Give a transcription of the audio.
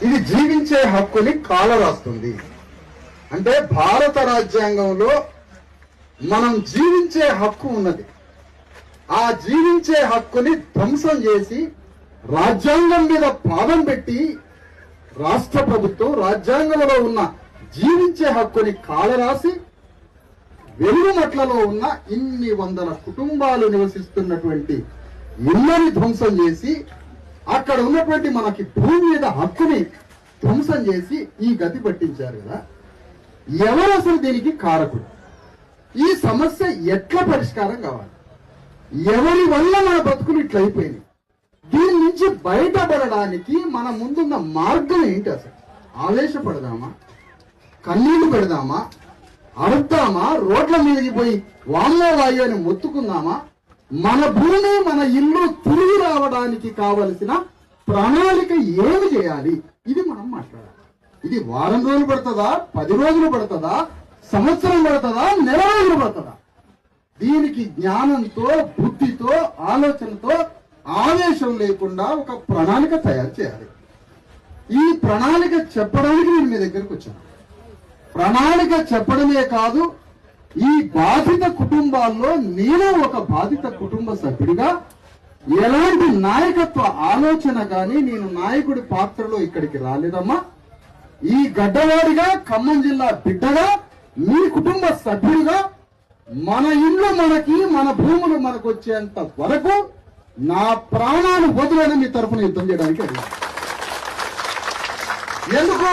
ఇది జీవించే హక్కుని కాలరాస్తుంది. అంటే భారత రాజ్యాంగంలో మనం జీవించే హక్కు ఉన్నది. ఆ జీవించే హక్కుని ధ్వంసం చేసి రాజ్యాంగం మీద పాదం పెట్టి రాష్ట్ర ప్రభుత్వం రాజ్యాంగంలో ఉన్న జీవించే హక్కుని కాలరాసి వెలుగుమట్లలో ఉన్న ఇన్ని వందల కుటుంబాలు నివసిస్తున్నటువంటి ఇళ్ళని ధ్వంసం చేసి అక్కడ ఉన్నటువంటి మనకి భూమి మీద హక్కుని ధ్వంసం చేసి ఈ గతి పట్టించారు కదా. ఎవరు అసలు దీనికి కారకుడు? ఈ సమస్య ఎట్లా పరిష్కారం కావాలి? ఎవరి వల్ల మన బతుకులు ఇట్లా అయిపోయింది? దీని నుంచి బయటపడడానికి మన ముందున్న మార్గం ఏంటి? అసలు ఆవేశపడదామా, కన్నీళ్లు పెడదామా, అరుద్దామా, రోడ్ల మీదకి పోయి వామ్మో వాయు అని మొత్తుకుందామా? మన భూమి మన ఇల్లు తిరిగి రావడానికి కావలసిన ప్రణాళిక ఏమి చేయాలి? ఇది మనం మాట్లాడాలి. ఇది వారం రోజులు పడుతుందా, 10 రోజులు పడుతుందా, సంవత్సరం పడుతుందా, నెల రోజులు పడుతుందా? దీనికి జ్ఞానంతో, బుద్ధితో, ఆలోచనతో, ఆవేశం లేకుండా ఒక ప్రణాళిక తయారు చేయాలి. ఈ ప్రణాళిక చెప్పడానికి నేను మీ దగ్గరకు వచ్చాను. ప్రణాళిక చెప్పడమే కాదు, ఈ బాధిత కుటుంబాల్లో నేను ఒక బాధిత కుటుంబ సభ్యుడిగా ఎలాంటి నాయకత్వ ఆలోచన కానీ నేను నాయకుడి పాత్రలో ఇక్కడికి రాలేదమ్మా. ఈ గడ్డవాడిగా, ఖమ్మం జిల్లా బిడ్డగా, మీ కుటుంబ సభ్యుడిగా మన ఇల్లు మనకి, మన భూములు మనకు వచ్చేంత వరకు నా ప్రాణాలు వదిలేని మీ తరఫున యుద్ధం చేయడానికి అడిగాను. ఎందుకు?